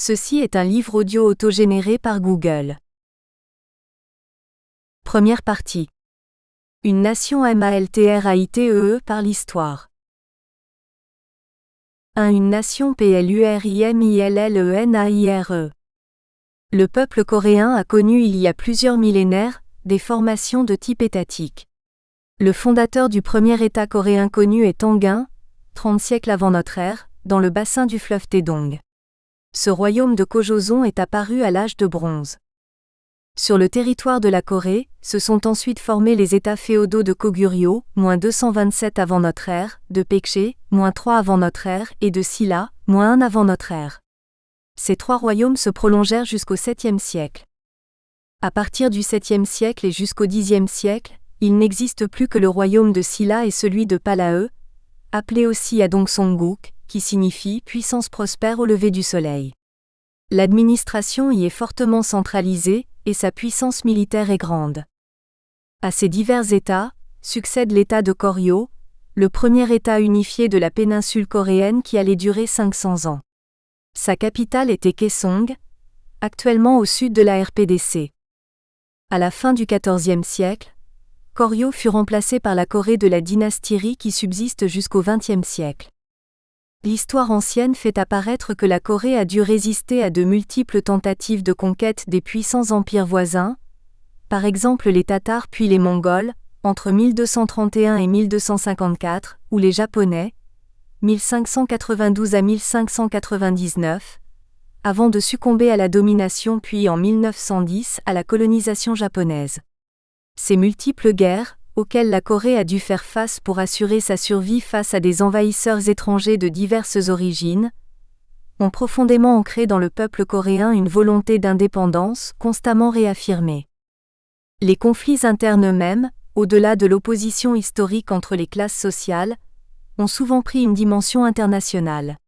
Ceci est un livre audio autogénéré par Google. Première partie. Une nation MALTRAITEE par l'histoire. 1. Une nation PLURIMILLENAIRE. Le peuple coréen a connu il y a plusieurs millénaires des formations de type étatique. Le fondateur du premier État coréen connu est Tangin, 30 siècles avant notre ère, dans le bassin du fleuve Taedong. Ce royaume de Gojoseon est apparu à l'âge de bronze. Sur le territoire de la Corée, se sont ensuite formés les États féodaux de Goguryeo, -227 avant notre ère, de Paekche, -3 avant notre ère, et de Silla, -1 avant notre ère. Ces trois royaumes se prolongèrent jusqu'au 7e siècle. À partir du 7e siècle et jusqu'au 10e siècle, il n'existe plus que le royaume de Silla et celui de Palae, appelé aussi Adong-Songguk, qui signifie « puissance prospère au lever du soleil ». L'administration y est fortement centralisée, et sa puissance militaire est grande. À ces divers États, succède l'État de Goryeo, le premier État unifié de la péninsule coréenne qui allait durer 500 ans. Sa capitale était Kaesong, actuellement au sud de la RPDC. À la fin du XIVe siècle, Goryeo fut remplacé par la Corée de la dynastie Ri qui subsiste jusqu'au XXe siècle. L'histoire ancienne fait apparaître que la Corée a dû résister à de multiples tentatives de conquête des puissants empires voisins, par exemple les Tatars puis les Mongols, entre 1231 et 1254, ou les Japonais, 1592 à 1599, avant de succomber à la domination puis en 1910 à la colonisation japonaise. Ces multiples guerres, auxquelles la Corée a dû faire face pour assurer sa survie face à des envahisseurs étrangers de diverses origines, ont profondément ancré dans le peuple coréen une volonté d'indépendance constamment réaffirmée. Les conflits internes eux-mêmes, au-delà de l'opposition historique entre les classes sociales, ont souvent pris une dimension internationale.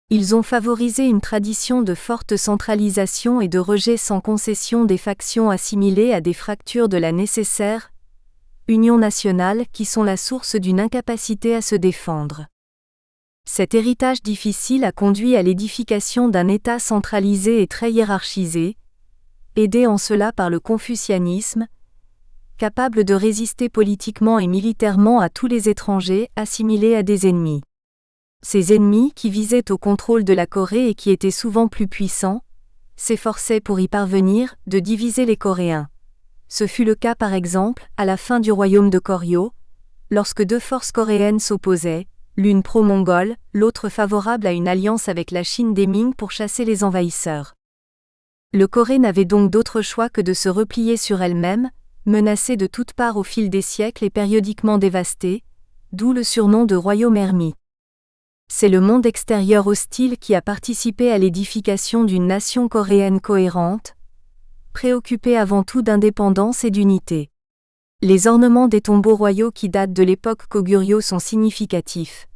Ils ont favorisé une tradition de forte centralisation et de rejet sans concession des factions assimilées à des fractures de la nécessaire union nationale qui sont la source d'une incapacité à se défendre. Cet héritage difficile a conduit à l'édification d'un État centralisé et très hiérarchisé, aidé en cela par le confucianisme, capable de résister politiquement et militairement à tous les étrangers assimilés à des ennemis. Ces ennemis qui visaient au contrôle de la Corée et qui étaient souvent plus puissants, s'efforçaient pour y parvenir de diviser les Coréens. Ce fut le cas par exemple, à la fin du royaume de Goryeo, lorsque deux forces coréennes s'opposaient, l'une pro-mongole, l'autre favorable à une alliance avec la Chine des Ming pour chasser les envahisseurs. Le Corée n'avait donc d'autre choix que de se replier sur elle-même, menacée de toutes parts au fil des siècles et périodiquement dévastée, d'où le surnom de royaume ermite. C'est le monde extérieur hostile qui a participé à l'édification d'une nation coréenne cohérente, préoccupée avant tout d'indépendance et d'unité. Les ornements des tombeaux royaux qui datent de l'époque Goguryeo sont significatifs.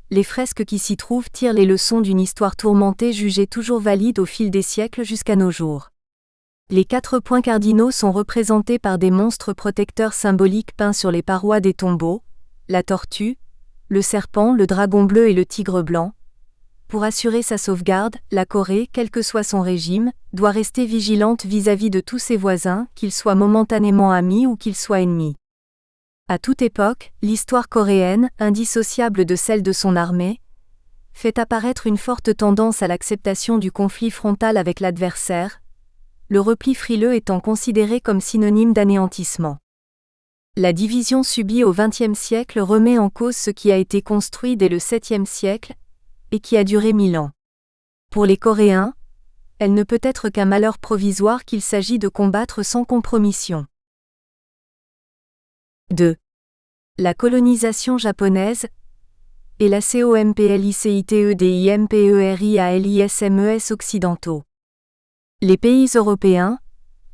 Les fresques qui s'y trouvent tirent les leçons d'une histoire tourmentée jugée toujours valide au fil des siècles jusqu'à nos jours. Les 4 points cardinaux sont représentés par des monstres protecteurs symboliques peints sur les parois des tombeaux, la tortue, le serpent, le dragon bleu et le tigre blanc. Pour assurer sa sauvegarde, la Corée, quel que soit son régime, doit rester vigilante vis-à-vis de tous ses voisins, qu'ils soient momentanément amis ou qu'ils soient ennemis. À toute époque, l'histoire coréenne, indissociable de celle de son armée, fait apparaître une forte tendance à l'acceptation du conflit frontal avec l'adversaire, le repli frileux étant considéré comme synonyme d'anéantissement. La division subie au XXe siècle remet en cause ce qui a été construit dès le 7e siècle, et qui a duré 1000 ans. Pour les Coréens, elle ne peut être qu'un malheur provisoire qu'il s'agit de combattre sans compromission. 2. La colonisation japonaise et la COMPLICITEDIMPERIALISMES occidentaux. Les pays européens,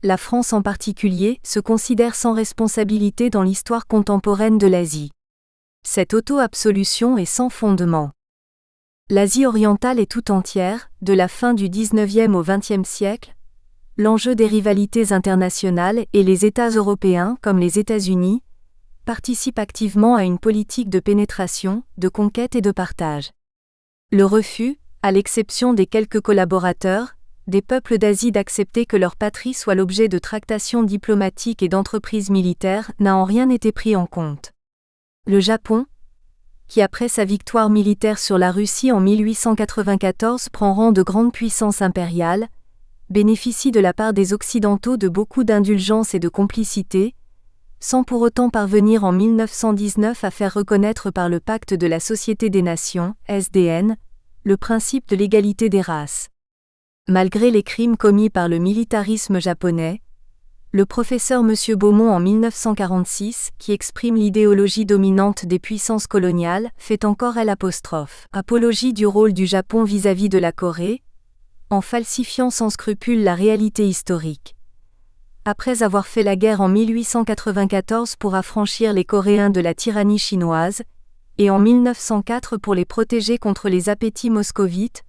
la France en particulier, se considèrent sans responsabilité dans l'histoire contemporaine de l'Asie. Cette auto-absolution est sans fondement. L'Asie orientale est tout entière, de la fin du XIXe au XXe siècle, l'enjeu des rivalités internationales et les États européens, comme les États-Unis, participent activement à une politique de pénétration, de conquête et de partage. Le refus, À l'exception des quelques collaborateurs, des peuples d'Asie d'accepter que leur patrie soit l'objet de tractations diplomatiques et d'entreprises militaires n'a en rien été pris en compte. Le Japon, qui après sa victoire militaire sur la Russie en 1894 prend rang de grande puissance impériale, bénéficie de la part des Occidentaux de beaucoup d'indulgence et de complicité, sans pour autant parvenir en 1919 à faire reconnaître par le Pacte de la Société des Nations, SDN, le principe de l'égalité des races. Malgré les crimes commis par le militarisme japonais, le professeur M. Beaumont en 1946, qui exprime l'idéologie dominante des puissances coloniales, fait encore apologie du rôle du Japon vis-à-vis de la Corée, en falsifiant sans scrupule la réalité historique. Après avoir fait la guerre en 1894 pour affranchir les Coréens de la tyrannie chinoise, et en 1904 pour les protéger contre les appétits moscovites,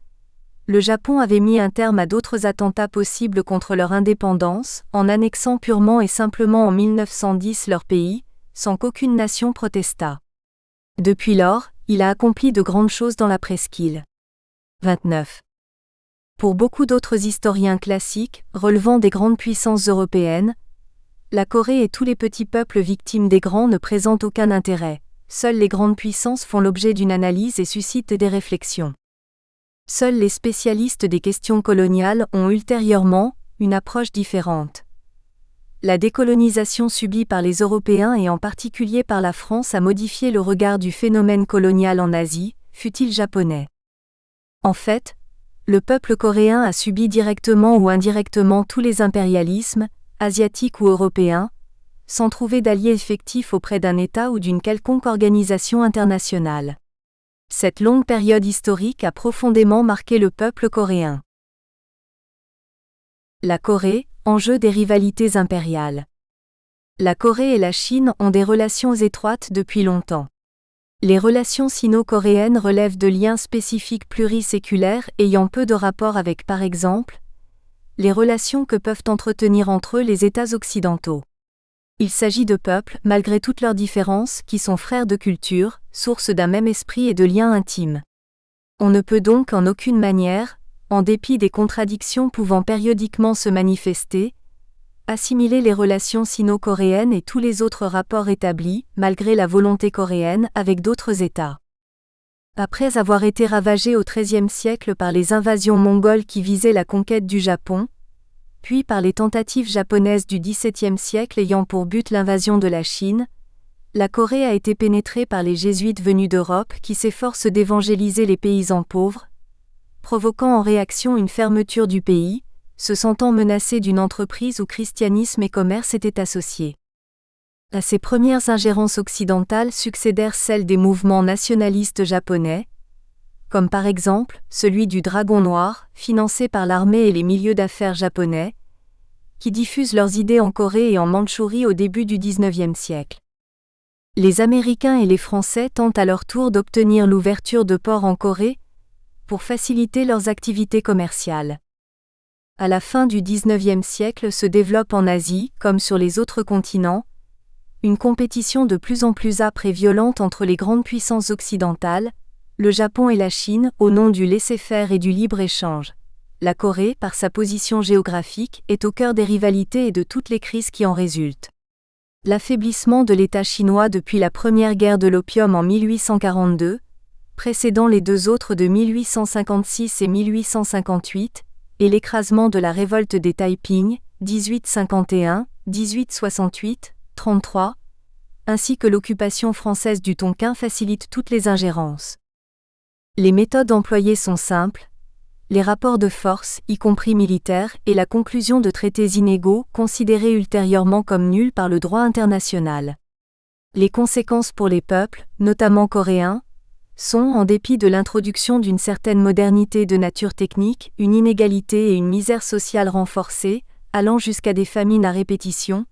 le Japon avait mis un terme à d'autres attentats possibles contre leur indépendance, en annexant purement et simplement en 1910 leur pays, sans qu'aucune nation protestât. Depuis lors, il a accompli de grandes choses dans la presqu'île. 29. Pour beaucoup d'autres historiens classiques, relevant des grandes puissances européennes, la Corée et tous les petits peuples victimes des grands ne présentent aucun intérêt. Seules les grandes puissances font l'objet d'une analyse et suscitent des réflexions. Seuls les spécialistes des questions coloniales ont ultérieurement une approche différente. La décolonisation subie par les Européens et en particulier par la France a modifié le regard du phénomène colonial en Asie, fût-il japonais. En fait, le peuple coréen a subi directement ou indirectement tous les impérialismes, asiatiques ou européens, sans trouver d'alliés effectifs auprès d'un État ou d'une quelconque organisation internationale. Cette longue période historique a profondément marqué le peuple coréen. La Corée, enjeu des rivalités impériales. La Corée et la Chine ont des relations étroites depuis longtemps. Les relations sino-coréennes relèvent de liens spécifiques pluriséculaires ayant peu de rapport avec, par exemple, les relations que peuvent entretenir entre eux les États occidentaux. Il s'agit de peuples, malgré toutes leurs différences, qui sont frères de culture, source d'un même esprit et de liens intimes. On ne peut donc en aucune manière, en dépit des contradictions pouvant périodiquement se manifester, assimiler les relations sino-coréennes et tous les autres rapports établis, malgré la volonté coréenne, avec d'autres États. Après avoir été ravagés au XIIIe siècle par les invasions mongoles qui visaient la conquête du Japon, puis par les tentatives japonaises du XVIIe siècle ayant pour but l'invasion de la Chine, la Corée a été pénétrée par les jésuites venus d'Europe qui s'efforcent d'évangéliser les paysans pauvres, provoquant en réaction une fermeture du pays, se sentant menacée d'une entreprise où christianisme et commerce étaient associés. À ces premières ingérences occidentales succédèrent celles des mouvements nationalistes japonais, comme par exemple celui du Dragon Noir, financé par l'armée et les milieux d'affaires japonais, qui diffusent leurs idées en Corée et en Mandchourie au début du XIXe siècle. Les Américains et les Français tentent à leur tour d'obtenir l'ouverture de ports en Corée pour faciliter leurs activités commerciales. À la fin du XIXe siècle se développe en Asie, comme sur les autres continents, une compétition de plus en plus âpre et violente entre les grandes puissances occidentales, le Japon et la Chine, au nom du laisser-faire et du libre-échange. La Corée, par sa position géographique, est au cœur des rivalités et de toutes les crises qui en résultent. L'affaiblissement de l'État chinois depuis la première guerre de l'opium en 1842, précédant les deux autres de 1856 et 1858, et l'écrasement de la révolte des Taiping, 1851, 1868, 33, ainsi que l'occupation française du Tonkin facilitent toutes les ingérences. Les méthodes employées sont simples, les rapports de force, y compris militaires, et la conclusion de traités inégaux, considérés ultérieurement comme nuls par le droit international. Les conséquences pour les peuples, notamment coréens, sont, en dépit de l'introduction d'une certaine modernité de nature technique, une inégalité et une misère sociale renforcée, allant jusqu'à des famines à répétition,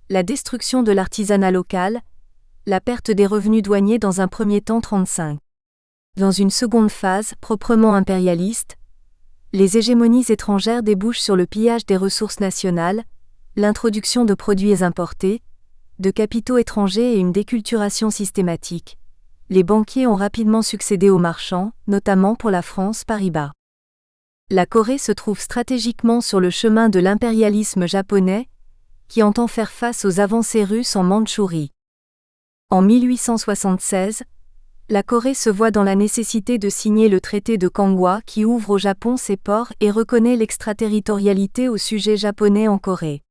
la destruction de l'artisanat local, la perte des revenus douaniers dans un premier temps 35. Dans une seconde phase, proprement impérialiste, les hégémonies étrangères débouchent sur le pillage des ressources nationales, l'introduction de produits importés, de capitaux étrangers et une déculturation systématique. les banquiers ont rapidement succédé aux marchands, notamment pour la France Paribas. La Corée se trouve stratégiquement sur le chemin de l'impérialisme japonais, qui entend faire face aux avancées russes en Mandchourie. En 1876, la Corée se voit dans la nécessité de signer le traité de Kangwa qui ouvre au Japon ses ports et reconnaît l'extraterritorialité au sujet japonais en Corée.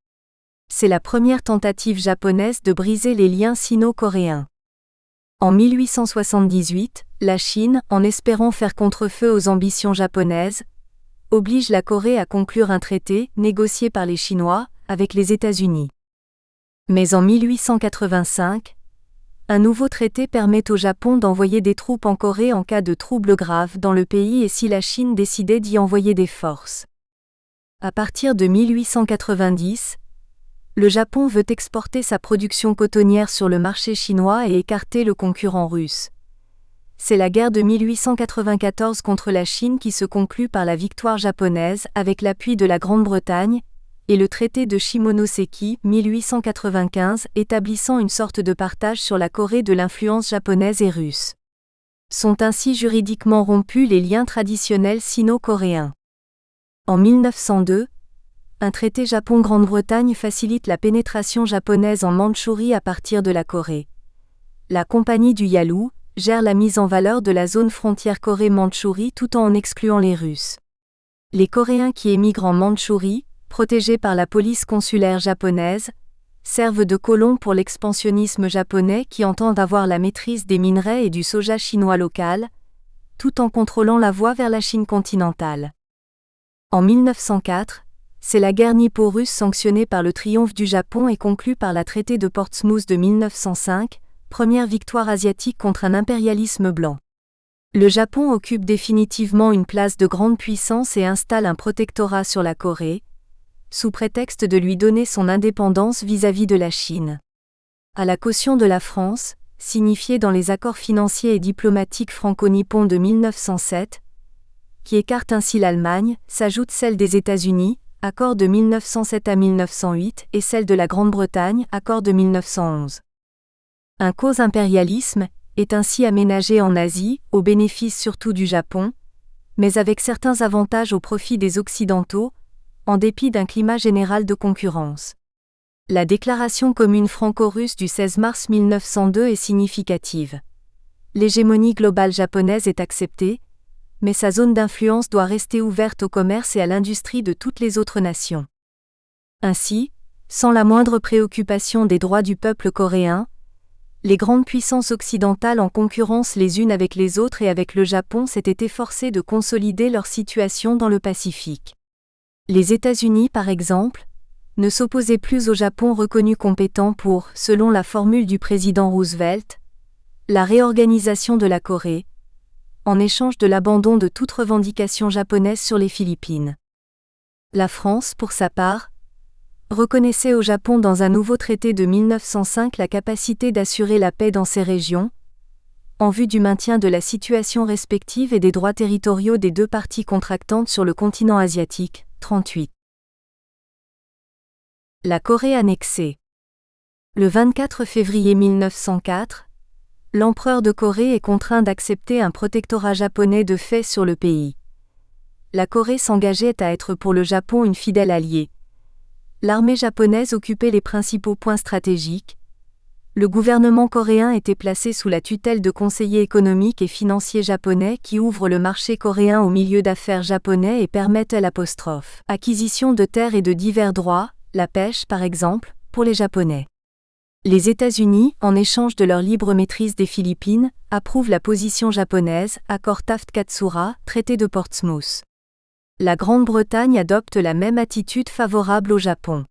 C'est la première tentative japonaise de briser les liens sino-coréens. En 1878, la Chine, en espérant faire contre-feu aux ambitions japonaises, oblige la Corée à conclure un traité, négocié par les Chinois, avec les États-Unis. Mais en 1885, un nouveau traité permet au Japon d'envoyer des troupes en Corée en cas de troubles graves dans le pays et si la Chine décidait d'y envoyer des forces. À partir de 1890, le Japon veut exporter sa production cotonnière sur le marché chinois et écarter le concurrent russe. C'est la guerre de 1894 contre la Chine qui se conclut par la victoire japonaise avec l'appui de la Grande-Bretagne, et le traité de Shimonoseki, 1895, établissant une sorte de partage sur la Corée de l'influence japonaise et russe. Sont ainsi juridiquement rompus les liens traditionnels sino-coréens. En 1902, un traité Japon-Grande-Bretagne facilite la pénétration japonaise en Mandchourie à partir de la Corée. La compagnie du Yalu gère la mise en valeur de la zone frontière Corée-Mandchourie tout en excluant les Russes. Les Coréens qui émigrent en Mandchourie, protégés par la police consulaire japonaise, servent de colons pour l'expansionnisme japonais qui entend avoir la maîtrise des minerais et du soja chinois local, tout en contrôlant la voie vers la Chine continentale. En 1904, c'est la guerre nippo-russe sanctionnée par le triomphe du Japon et conclue par la traité de Portsmouth de 1905, première victoire asiatique contre un impérialisme blanc. Le Japon occupe définitivement une place de grande puissance et installe un protectorat sur la Corée, sous prétexte de lui donner son indépendance vis-à-vis de la Chine. À la caution de la France, signifiée dans les accords financiers et diplomatiques franco-nippons de 1907, qui écarte ainsi l'Allemagne, s'ajoute celle des États-Unis, accord de 1907 à 1908, et celle de la Grande-Bretagne, accord de 1911. Un cause impérialisme est ainsi aménagé en Asie, au bénéfice surtout du Japon, mais avec certains avantages au profit des Occidentaux, en dépit d'un climat général de concurrence. La déclaration commune franco-russe du 16 mars 1902 est significative. L'hégémonie globale japonaise est acceptée, mais sa zone d'influence doit rester ouverte au commerce et à l'industrie de toutes les autres nations. Ainsi, sans la moindre préoccupation des droits du peuple coréen, les grandes puissances occidentales en concurrence les unes avec les autres et avec le Japon s'étaient efforcées de consolider leur situation dans le Pacifique. Les États-Unis, par exemple, ne s'opposaient plus au Japon reconnu compétent pour, selon la formule du président Roosevelt, la réorganisation de la Corée, en échange de l'abandon de toute revendication japonaise sur les Philippines. La France, pour sa part, reconnaissait au Japon dans un nouveau traité de 1905 la capacité d'assurer la paix dans ces régions, en vue du maintien de la situation respective et des droits territoriaux des deux parties contractantes sur le continent asiatique. 38. La Corée annexée. Le 24 février 1904, l'empereur de Corée est contraint d'accepter un protectorat japonais de fait sur le pays. La Corée s'engageait à être pour le Japon une fidèle alliée. L'armée japonaise occupait les principaux points stratégiques. Le gouvernement coréen était placé sous la tutelle de conseillers économiques et financiers japonais qui ouvrent le marché coréen au milieu d'affaires japonais et permettent acquisition de terres et de divers droits, la pêche par exemple, pour les Japonais. Les États-Unis, en échange de leur libre maîtrise des Philippines, approuvent la position japonaise, accord Taft-Katsura, traité de Portsmouth. La Grande-Bretagne adopte la même attitude favorable au Japon.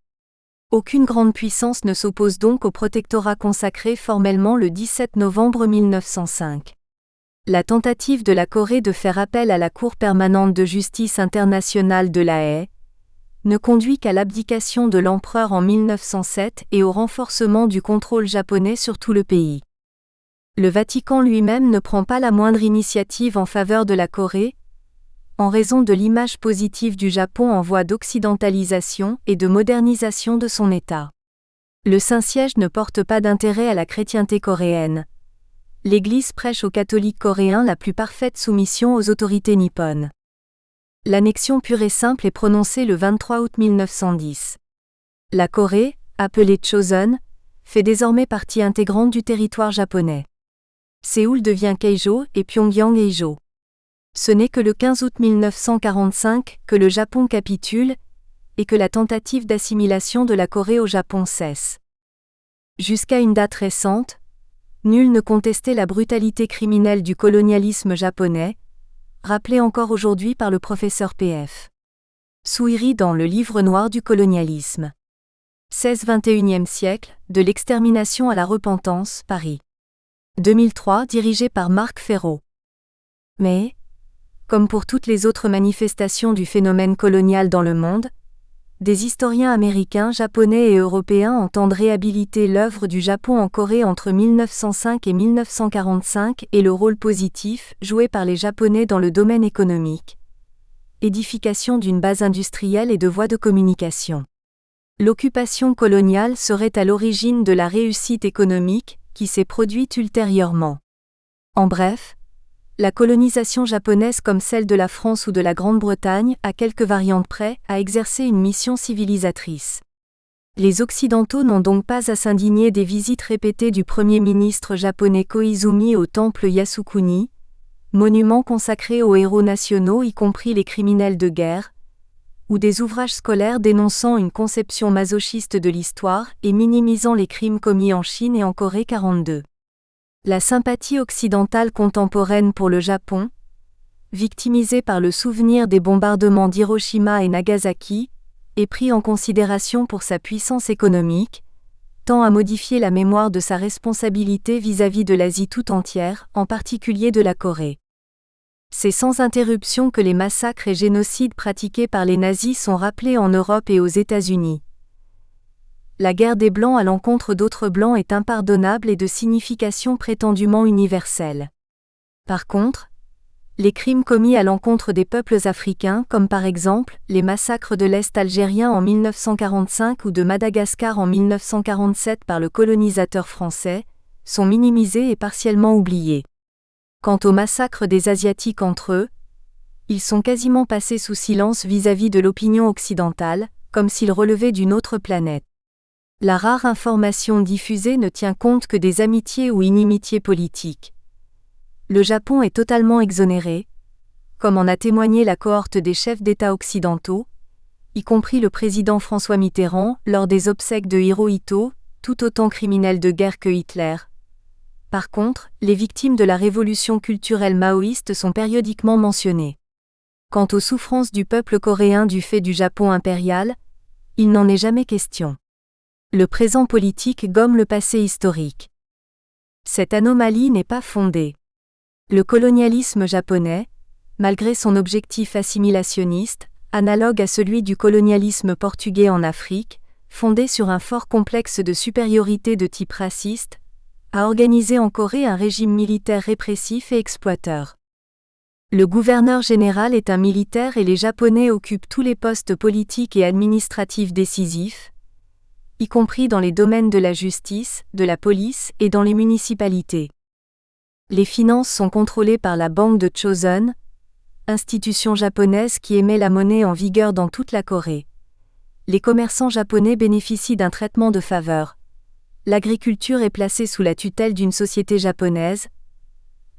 Aucune grande puissance ne s'oppose donc au protectorat consacré formellement le 17 novembre 1905. La tentative de la Corée de faire appel à la Cour permanente de justice internationale de La Haye ne conduit qu'à l'abdication de l'empereur en 1907 et au renforcement du contrôle japonais sur tout le pays. Le Vatican lui-même ne prend pas la moindre initiative en faveur de la Corée, en raison de l'image positive du Japon en voie d'occidentalisation et de modernisation de son État. Le Saint-Siège ne porte pas d'intérêt à la chrétienté coréenne. l'Église prêche aux catholiques coréens la plus parfaite soumission aux autorités nippones. L'annexion pure et simple est prononcée le 23 août 1910. La Corée, appelée Chosun, fait désormais partie intégrante du territoire japonais. Séoul devient Keijo et Pyongyang Eijo. Ce n'est que le 15 août 1945 que le Japon capitule et que la tentative d'assimilation de la Corée au Japon cesse. Jusqu'à une date récente, nul ne contestait la brutalité criminelle du colonialisme japonais, rappelée encore aujourd'hui par le professeur P.F. Souiri dans le Livre noir du colonialisme. 16-21e siècle, de l'extermination à la repentance, Paris. 2003, dirigé par Marc Ferraud. Mais, comme pour toutes les autres manifestations du phénomène colonial dans le monde, des historiens américains, japonais et européens entendent réhabiliter l'œuvre du Japon en Corée entre 1905 et 1945 et le rôle positif joué par les Japonais dans le domaine économique, édification d'une base industrielle et de voies de communication. L'occupation coloniale serait à l'origine de la réussite économique qui s'est produite ultérieurement. En bref, la colonisation japonaise comme celle de la France ou de la Grande-Bretagne, à quelques variantes près, a exercé une mission civilisatrice. Les Occidentaux n'ont donc pas à s'indigner des visites répétées du Premier ministre japonais Koizumi au temple Yasukuni, monument consacré aux héros nationaux y compris les criminels de guerre, ou des ouvrages scolaires dénonçant une conception masochiste de l'histoire et minimisant les crimes commis en Chine et en Corée 42. La sympathie occidentale contemporaine pour le Japon, victimisé par le souvenir des bombardements d'Hiroshima et Nagasaki, est pris en considération pour sa puissance économique, tend à modifier la mémoire de sa responsabilité vis-à-vis de l'Asie tout entière, en particulier de la Corée. C'est sans interruption que les massacres et génocides pratiqués par les nazis sont rappelés en Europe et aux États-Unis. La guerre des Blancs à l'encontre d'autres Blancs est impardonnable et de signification prétendument universelle. Par contre, les crimes commis à l'encontre des peuples africains, comme par exemple les massacres de l'Est algérien en 1945 ou de Madagascar en 1947 par le colonisateur français, sont minimisés et partiellement oubliés. Quant aux massacres des Asiatiques entre eux, ils sont quasiment passés sous silence vis-à-vis de l'opinion occidentale, comme s'ils relevaient d'une autre planète. La rare information diffusée ne tient compte que des amitiés ou inimitiés politiques. Le Japon est totalement exonéré, comme en a témoigné la cohorte des chefs d'État occidentaux, y compris le président François Mitterrand, lors des obsèques de Hirohito, tout autant criminel de guerre que Hitler. Par contre, les victimes de la révolution culturelle maoïste sont périodiquement mentionnées. Quant aux souffrances du peuple coréen du fait du Japon impérial, il n'en est jamais question. Le présent politique gomme le passé historique. Cette anomalie n'est pas fondée. Le colonialisme japonais, malgré son objectif assimilationniste, analogue à celui du colonialisme portugais en Afrique, fondé sur un fort complexe de supériorité de type raciste, a organisé en Corée un régime militaire répressif et exploiteur. Le gouverneur général est un militaire et les Japonais occupent tous les postes politiques et administratifs décisifs, y compris dans les domaines de la justice, de la police et dans les municipalités. Les finances sont contrôlées par la Banque de Chosun, institution japonaise qui émet la monnaie en vigueur dans toute la Corée. Les commerçants japonais bénéficient d'un traitement de faveur. L'agriculture est placée sous la tutelle d'une société japonaise,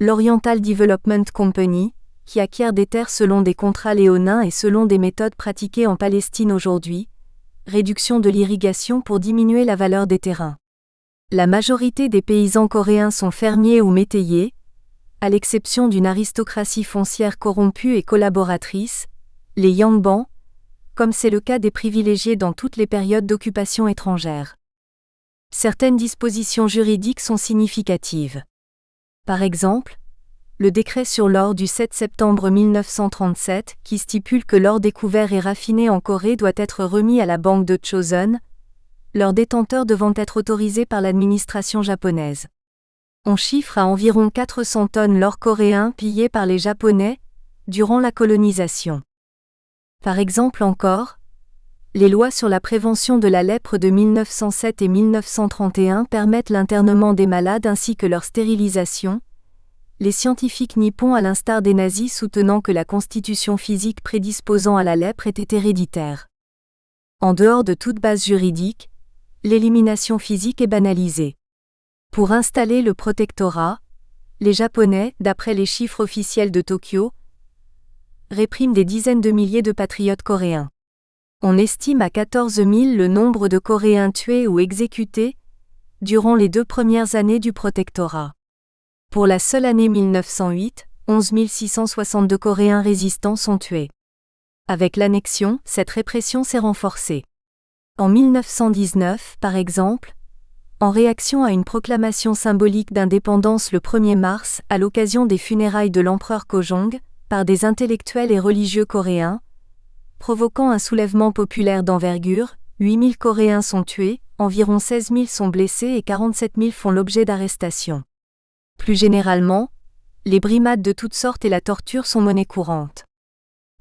l'Oriental Development Company, qui acquiert des terres selon des contrats léonins et selon des méthodes pratiquées en Palestine aujourd'hui, réduction de l'irrigation pour diminuer la valeur des terrains. La majorité des paysans coréens sont fermiers ou métayers, à l'exception d'une aristocratie foncière corrompue et collaboratrice, les Yangban, comme c'est le cas des privilégiés dans toutes les périodes d'occupation étrangère. Certaines dispositions juridiques sont significatives. Par exemple, le décret sur l'or du 7 septembre 1937 qui stipule que l'or découvert et raffiné en Corée doit être remis à la Banque de Chosun, leurs détenteurs devant être autorisés par l'administration japonaise. On chiffre à environ 400 tonnes l'or coréen pillé par les Japonais durant la colonisation. Par exemple encore, Les lois sur la prévention de la lèpre de 1907 et 1931 permettent l'internement des malades ainsi que leur stérilisation. Les scientifiques nippons, à l'instar des nazis, soutenant que la constitution physique prédisposant à la lèpre était héréditaire. En dehors de toute base juridique, l'élimination physique est banalisée. Pour installer le protectorat, les Japonais, d'après les chiffres officiels de Tokyo, répriment des dizaines de milliers de patriotes coréens. On estime à 14 000 le nombre de Coréens tués ou exécutés durant les 2 premières années du protectorat. Pour la seule année 1908, 11 662 Coréens résistants sont tués. Avec l'annexion, cette répression s'est renforcée. En 1919, par exemple, en réaction à une proclamation symbolique d'indépendance le 1er mars à l'occasion des funérailles de l'empereur Kojong, par des intellectuels et religieux coréens, provoquant un soulèvement populaire d'envergure, 8 000 Coréens sont tués, environ 16 000 sont blessés et 47 000 font l'objet d'arrestations. Plus généralement, les brimades de toutes sortes et la torture sont monnaie courante.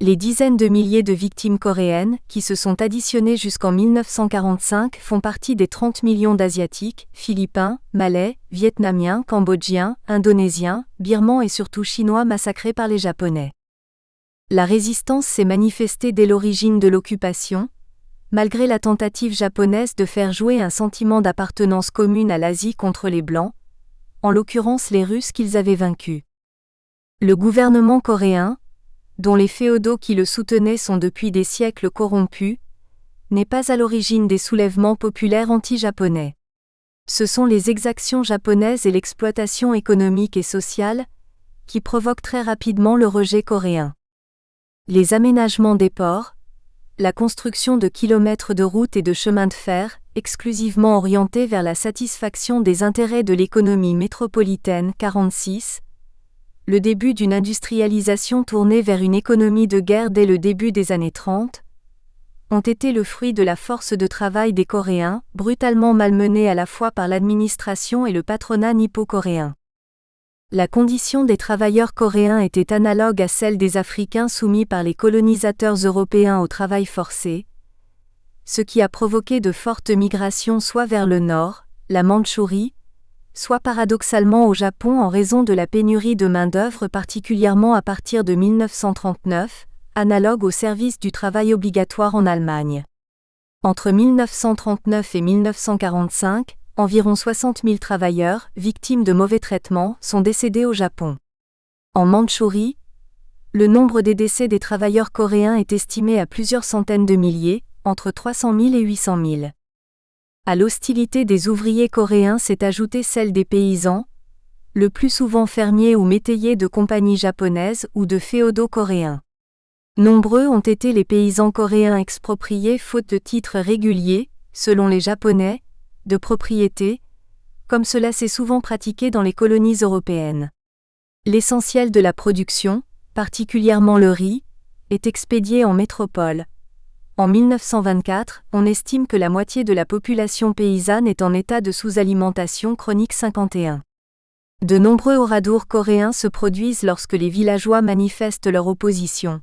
Les dizaines de milliers de victimes coréennes, qui se sont additionnées jusqu'en 1945, font partie des 30 millions d'Asiatiques, Philippins, Malais, Vietnamiens, Cambodgiens, Indonésiens, Birmans et surtout Chinois massacrés par les Japonais. La résistance s'est manifestée dès l'origine de l'occupation, malgré la tentative japonaise de faire jouer un sentiment d'appartenance commune à l'Asie contre les Blancs, en l'occurrence les Russes qu'ils avaient vaincus. Le gouvernement coréen, dont les féodaux qui le soutenaient sont depuis des siècles corrompus, n'est pas à l'origine des soulèvements populaires anti-japonais. Ce sont les exactions japonaises et l'exploitation économique et sociale qui provoquent très rapidement le rejet coréen. Les aménagements des ports, la construction de kilomètres de routes et de chemins de fer, exclusivement orientés vers la satisfaction des intérêts de l'économie métropolitaine 46, le début d'une industrialisation tournée vers une économie de guerre dès le début des années 30, ont été le fruit de la force de travail des Coréens, brutalement malmenée à la fois par l'administration et le patronat nippo-coréen. La condition des travailleurs coréens était analogue à celle des Africains soumis par les colonisateurs européens au travail forcé, ce qui a provoqué de fortes migrations soit vers le nord, la Mandchourie, soit paradoxalement au Japon en raison de la pénurie de main-d'œuvre particulièrement à partir de 1939, analogue au service du travail obligatoire en Allemagne. Entre 1939 et 1945, environ 60 000 travailleurs, victimes de mauvais traitements, sont décédés au Japon. En Mandchourie, le nombre des décès des travailleurs coréens est estimé à plusieurs centaines de milliers, entre 300 000 et 800 000. À l'hostilité des ouvriers coréens s'est ajoutée celle des paysans, le plus souvent fermiers ou métayers de compagnies japonaises ou de féodaux coréens. Nombreux ont été les paysans coréens expropriés faute de titres réguliers, selon les Japonais, de propriété, comme cela s'est souvent pratiqué dans les colonies européennes. L'essentiel de la production, particulièrement le riz, est expédié en métropole. En 1924, on estime que la moitié de la population paysanne est en état de sous-alimentation chronique 51. De nombreux oradours coréens se produisent lorsque les villageois manifestent leur opposition.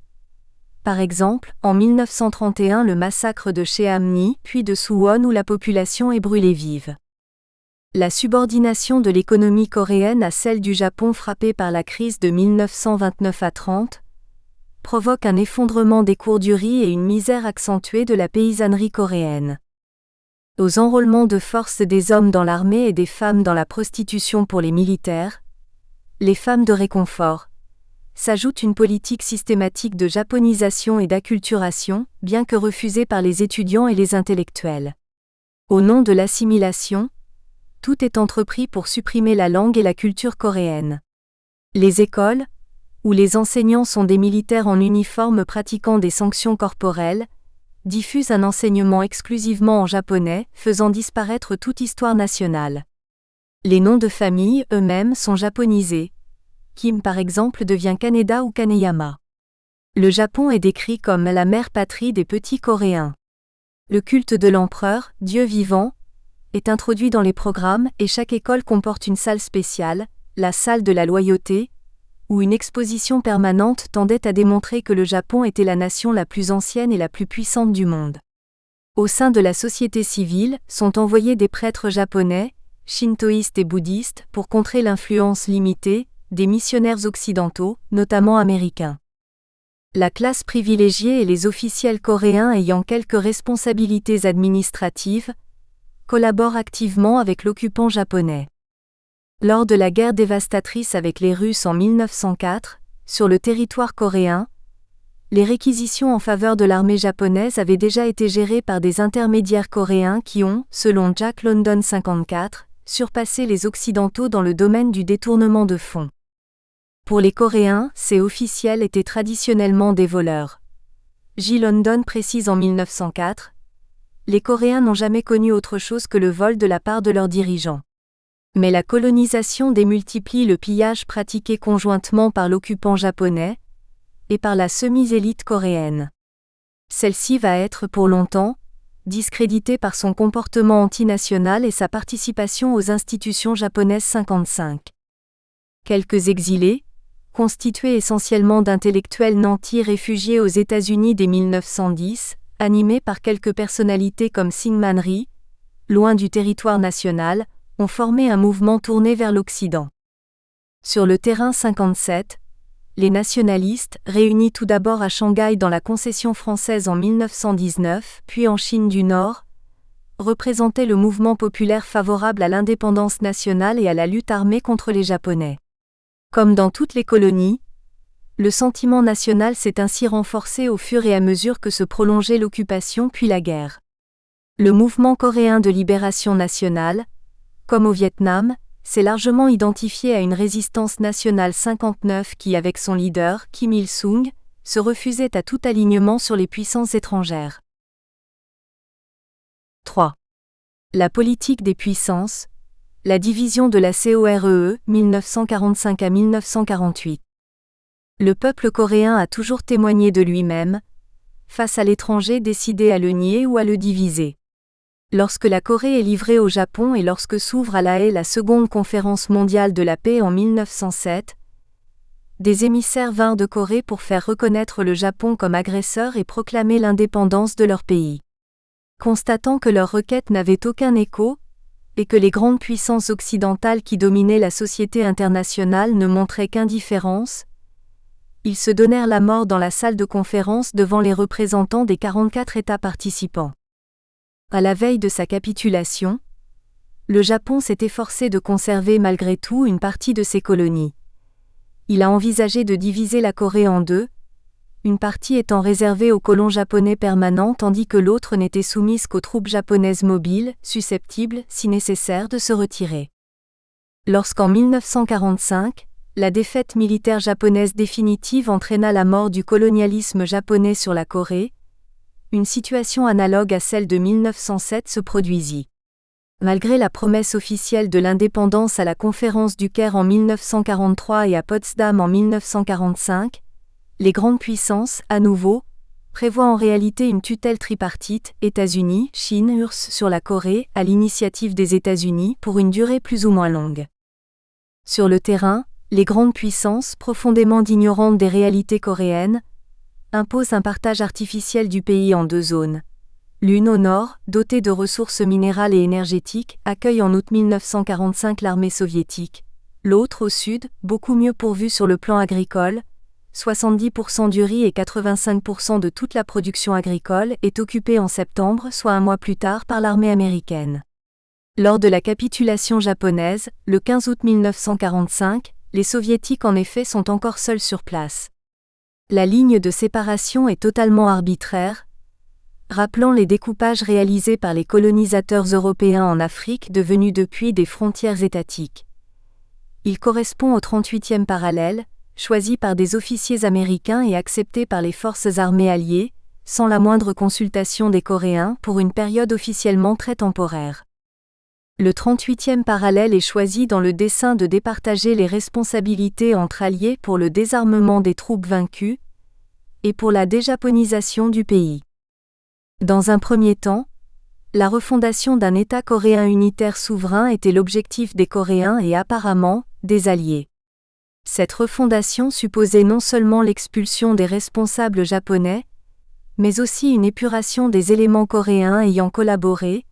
Par exemple, en 1931 le massacre de Cheamni, puis de Suwon où la population est brûlée vive. La subordination de l'économie coréenne à celle du Japon frappé par la crise de 1929 à 30 provoque un effondrement des cours du riz et une misère accentuée de la paysannerie coréenne. Aux enrôlements de force des hommes dans l'armée et des femmes dans la prostitution pour les militaires, les femmes de réconfort, s'ajoute une politique systématique de japonisation et d'acculturation, bien que refusée par les étudiants et les intellectuels. Au nom de l'assimilation, tout est entrepris pour supprimer la langue et la culture coréenne. Les écoles, où les enseignants sont des militaires en uniforme pratiquant des sanctions corporelles, diffusent un enseignement exclusivement en japonais, faisant disparaître toute histoire nationale. Les noms de famille eux-mêmes sont japonisés. Kim par exemple devient Kaneda ou Kaneyama. Le Japon est décrit comme la mère patrie des petits Coréens. Le culte de l'empereur, Dieu vivant, est introduit dans les programmes et chaque école comporte une salle spéciale, la salle de la loyauté, où une exposition permanente tendait à démontrer que le Japon était la nation la plus ancienne et la plus puissante du monde. Au sein de la société civile, sont envoyés des prêtres japonais, shintoïstes et bouddhistes, pour contrer l'influence limitée des missionnaires occidentaux, notamment américains. La classe privilégiée et les officiels coréens ayant quelques responsabilités administratives collaborent activement avec l'occupant japonais. Lors de la guerre dévastatrice avec les Russes en 1904, sur le territoire coréen, les réquisitions en faveur de l'armée japonaise avaient déjà été gérées par des intermédiaires coréens qui ont, selon Jack London 54, surpassé les Occidentaux dans le domaine du détournement de fonds. Pour les Coréens, ces officiels étaient traditionnellement des voleurs. J. London précise en 1904, « Les Coréens n'ont jamais connu autre chose que le vol de la part de leurs dirigeants. Mais la colonisation démultiplie le pillage pratiqué conjointement par l'occupant japonais et par la semi-élite coréenne. Celle-ci va être pour longtemps discréditée par son comportement antinational et sa participation aux institutions japonaises 55. Quelques exilés, constitués essentiellement d'intellectuels nantis réfugiés aux États-Unis dès 1910, animés par quelques personnalités comme Syngman Rhee, loin du territoire national, ont formé un mouvement tourné vers l'Occident. Sur le terrain 57, les nationalistes, réunis tout d'abord à Shanghai dans la concession française en 1919, puis en Chine du Nord, représentaient le mouvement populaire favorable à l'indépendance nationale et à la lutte armée contre les Japonais. Comme dans toutes les colonies, le sentiment national s'est ainsi renforcé au fur et à mesure que se prolongeait l'occupation puis la guerre. Le mouvement coréen de libération nationale, comme au Vietnam, s'est largement identifié à une résistance nationale 59 qui, avec son leader, Kim Il-sung, se refusait à tout alignement sur les puissances étrangères. 3. La politique des puissances, la division de la COREE, 1945 à 1948. Le peuple coréen a toujours témoigné de lui-même, face à l'étranger décidé à le nier ou à le diviser. Lorsque la Corée est livrée au Japon et lorsque s'ouvre à La Haye la seconde conférence mondiale de la paix en 1907, des émissaires vinrent de Corée pour faire reconnaître le Japon comme agresseur et proclamer l'indépendance de leur pays. Constatant que leur requête n'avait aucun écho, et que les grandes puissances occidentales qui dominaient la société internationale ne montraient qu'indifférence, ils se donnèrent la mort dans la salle de conférence devant les représentants des 44 États participants. À la veille de sa capitulation, le Japon s'est efforcé de conserver malgré tout une partie de ses colonies. Il a envisagé de diviser la Corée en deux, une partie étant réservée aux colons japonais permanents tandis que l'autre n'était soumise qu'aux troupes japonaises mobiles, susceptibles, si nécessaire, de se retirer. Lorsqu'en 1945, la défaite militaire japonaise définitive entraîna la mort du colonialisme japonais sur la Corée, une situation analogue à celle de 1907 se produisit. Malgré la promesse officielle de l'indépendance à la conférence du Caire en 1943 et à Potsdam en 1945, les grandes puissances, à nouveau, prévoient en réalité une tutelle tripartite, États-Unis, Chine, URSS sur la Corée, à l'initiative des États-Unis pour une durée plus ou moins longue. Sur le terrain, les grandes puissances, profondément ignorantes des réalités coréennes, imposent un partage artificiel du pays en deux zones. L'une au nord, dotée de ressources minérales et énergétiques, accueille en août 1945 l'armée soviétique. L'autre au sud, beaucoup mieux pourvue sur le plan agricole, 70% du riz et 85% de toute la production agricole, est occupée en septembre, soit un mois plus tard, par l'armée américaine. Lors de la capitulation japonaise, le 15 août 1945, les soviétiques en effet sont encore seuls sur place. La ligne de séparation est totalement arbitraire, rappelant les découpages réalisés par les colonisateurs européens en Afrique devenus depuis des frontières étatiques. Il correspond au 38e parallèle, choisi par des officiers américains et accepté par les forces armées alliées, sans la moindre consultation des Coréens pour une période officiellement très temporaire. Le 38e parallèle est choisi dans le dessein de départager les responsabilités entre alliés pour le désarmement des troupes vaincues et pour la déjaponisation du pays. Dans un premier temps, la refondation d'un État coréen unitaire souverain était l'objectif des Coréens et apparemment, des Alliés. Cette refondation supposait non seulement l'expulsion des responsables japonais, mais aussi une épuration des éléments coréens ayant collaboré,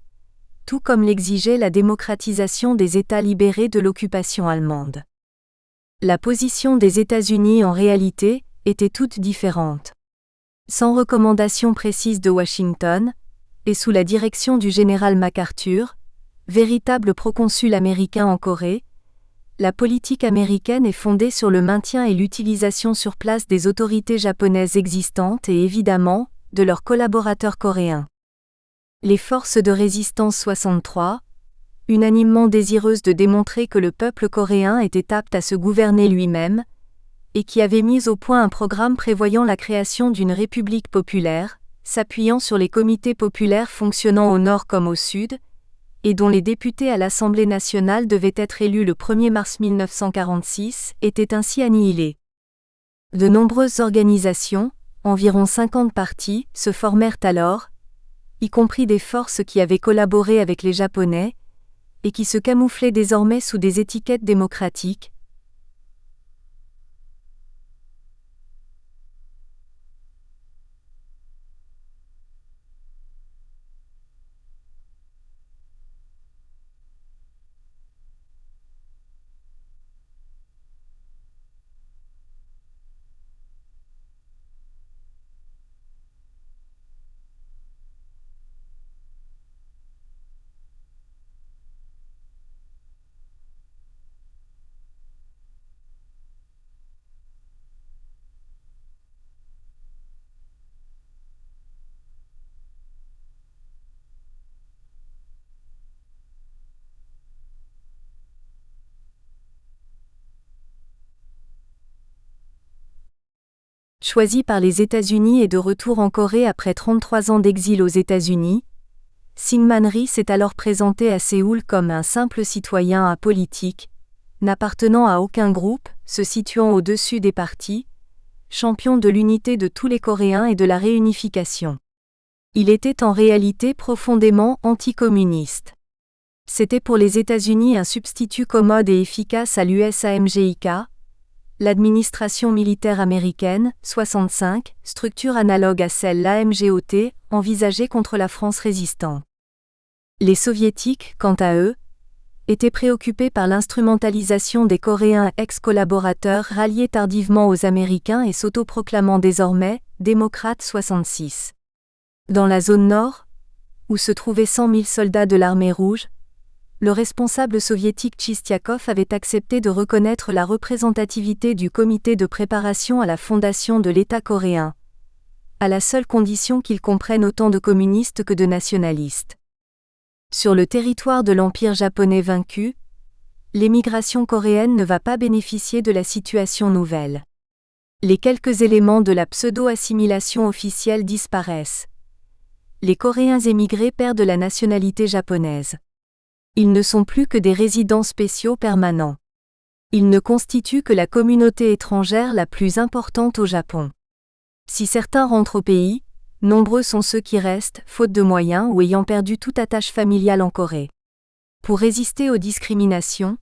tout comme l'exigeait la démocratisation des États libérés de l'occupation allemande. La position des États-Unis en réalité était toute différente. Sans recommandation précise de Washington, et sous la direction du général MacArthur, véritable proconsul américain en Corée, la politique américaine est fondée sur le maintien et l'utilisation sur place des autorités japonaises existantes et évidemment, de leurs collaborateurs coréens. Les forces de résistance 63, unanimement désireuses de démontrer que le peuple coréen était apte à se gouverner lui-même, et qui avaient mis au point un programme prévoyant la création d'une république populaire, s'appuyant sur les comités populaires fonctionnant au nord comme au sud, et dont les députés à l'Assemblée nationale devaient être élus le 1er mars 1946, étaient ainsi annihilés. De nombreuses organisations, environ 50 partis, se formèrent alors, y compris des forces qui avaient collaboré avec les Japonais, et qui se camouflaient désormais sous des étiquettes démocratiques. Choisi par les États-Unis et de retour en Corée après 33 ans d'exil aux États-Unis, Syngman Rhee s'est alors présenté à Séoul comme un simple citoyen apolitique, n'appartenant à aucun groupe, se situant au-dessus des partis, champion de l'unité de tous les Coréens et de la réunification. Il était en réalité profondément anticommuniste. C'était pour les États-Unis un substitut commode et efficace à l'USAMGIK, l'administration militaire américaine, 65, structure analogue à celle l'AMGOT, envisagée contre la France résistante. Les Soviétiques, quant à eux, étaient préoccupés par l'instrumentalisation des Coréens ex-collaborateurs ralliés tardivement aux Américains et s'autoproclamant désormais démocrates 66. Dans la zone nord, où se trouvaient 100 000 soldats de l'armée rouge, le responsable soviétique Tchistiakov avait accepté de reconnaître la représentativité du comité de préparation à la fondation de l'État coréen, à la seule condition qu'il comprenne autant de communistes que de nationalistes. Sur le territoire de l'Empire japonais vaincu, l'émigration coréenne ne va pas bénéficier de la situation nouvelle. Les quelques éléments de la pseudo-assimilation officielle disparaissent. Les Coréens émigrés perdent la nationalité japonaise. Ils ne sont plus que des résidents spéciaux permanents. Ils ne constituent que la communauté étrangère la plus importante au Japon. Si certains rentrent au pays, nombreux sont ceux qui restent, faute de moyens ou ayant perdu toute attache familiale en Corée. Pour résister aux discriminations,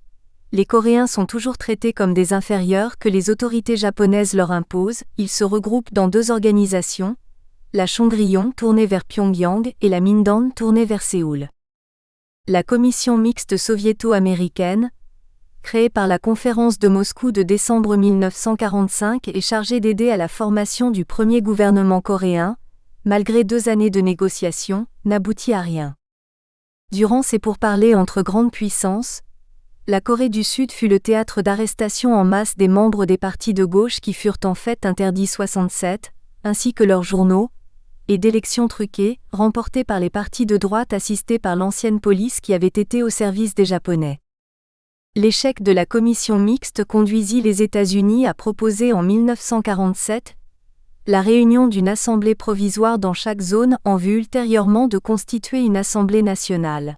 les Coréens sont toujours traités comme des inférieurs que les autorités japonaises leur imposent. Ils se regroupent dans deux organisations, la Chongryon tournée vers Pyongyang et la Mindan tournée vers Séoul. La commission mixte soviéto-américaine, créée par la conférence de Moscou de décembre 1945 est chargée d'aider à la formation du premier gouvernement coréen, malgré 2 années de négociations, n'aboutit à rien. Durant ces pourparlers entre grandes puissances, la Corée du Sud fut le théâtre d'arrestations en masse des membres des partis de gauche qui furent en fait interdits 67, ainsi que leurs journaux, et d'élections truquées, remportées par les partis de droite assistés par l'ancienne police qui avait été au service des Japonais. L'échec de la commission mixte conduisit les États-Unis à proposer en 1947 la réunion d'une assemblée provisoire dans chaque zone en vue ultérieurement de constituer une assemblée nationale.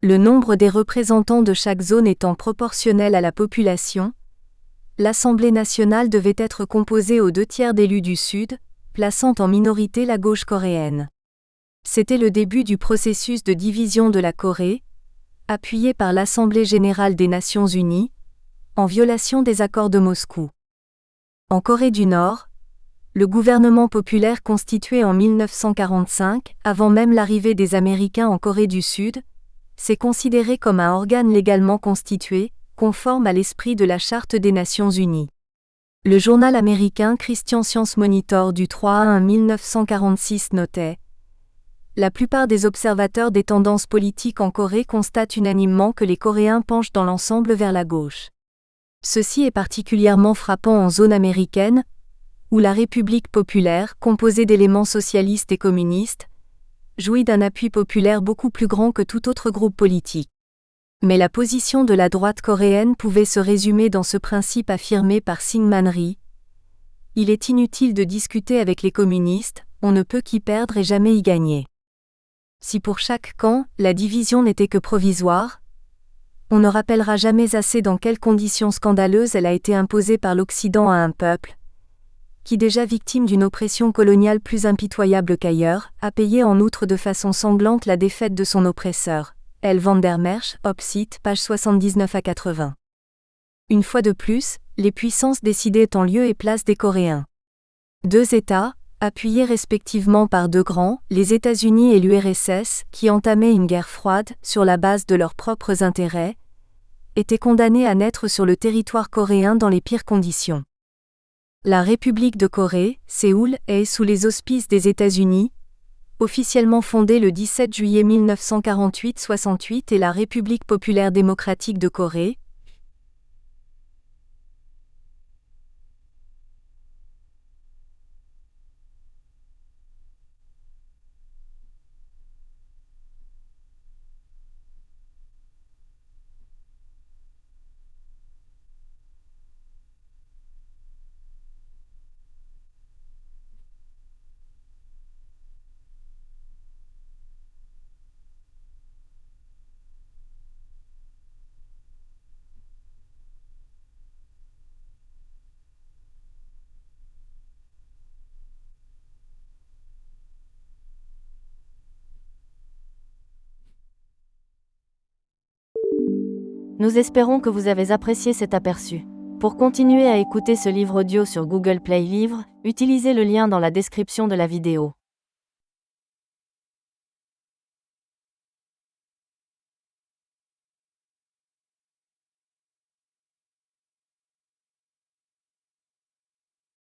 Le nombre des représentants de chaque zone étant proportionnel à la population, l'Assemblée nationale devait être composée aux 2/3 d'élus du Sud, plaçant en minorité la gauche coréenne. C'était le début du processus de division de la Corée, appuyé par l'Assemblée générale des Nations unies, en violation des accords de Moscou. En Corée du Nord, Le gouvernement populaire constitué en 1945, avant même l'arrivée des Américains en Corée du Sud, s'est considéré comme un organe légalement constitué, conforme à l'esprit de la Charte des Nations Unies. Le journal américain Christian Science Monitor du 3 juin 1946 notait: la plupart des observateurs des tendances politiques en Corée constatent unanimement que les Coréens penchent dans l'ensemble vers la gauche. Ceci est particulièrement frappant en zone américaine, où la République populaire, composée d'éléments socialistes et communistes, jouit d'un appui populaire beaucoup plus grand que tout autre groupe politique. Mais la position de la droite coréenne pouvait se résumer dans ce principe affirmé par Syngman Rhee: il est inutile de discuter avec les communistes, on ne peut qu'y perdre et jamais y gagner. Si pour chaque camp, la division n'était que provisoire, on ne rappellera jamais assez dans quelles conditions scandaleuses elle a été imposée par l'Occident à un peuple, qui déjà victime d'une oppression coloniale plus impitoyable qu'ailleurs, a payé en outre de façon sanglante la défaite de son oppresseur. L. van der Merch, Opsite, pages 79 à 80. Une fois de plus, les puissances décidaient en lieu et place des Coréens. Deux États, appuyés respectivement par deux grands, les États-Unis et l'URSS, qui entamaient une guerre froide, sur la base de leurs propres intérêts, étaient condamnés à naître sur le territoire coréen dans les pires conditions. La République de Corée, Séoul, est sous les auspices des États-Unis, officiellement fondée le 17 juillet 1948-68, et la République populaire démocratique de Corée, Nous espérons que vous avez apprécié cet aperçu. Pour continuer à écouter ce livre audio sur Google Play Livres, utilisez le lien dans la description de la vidéo.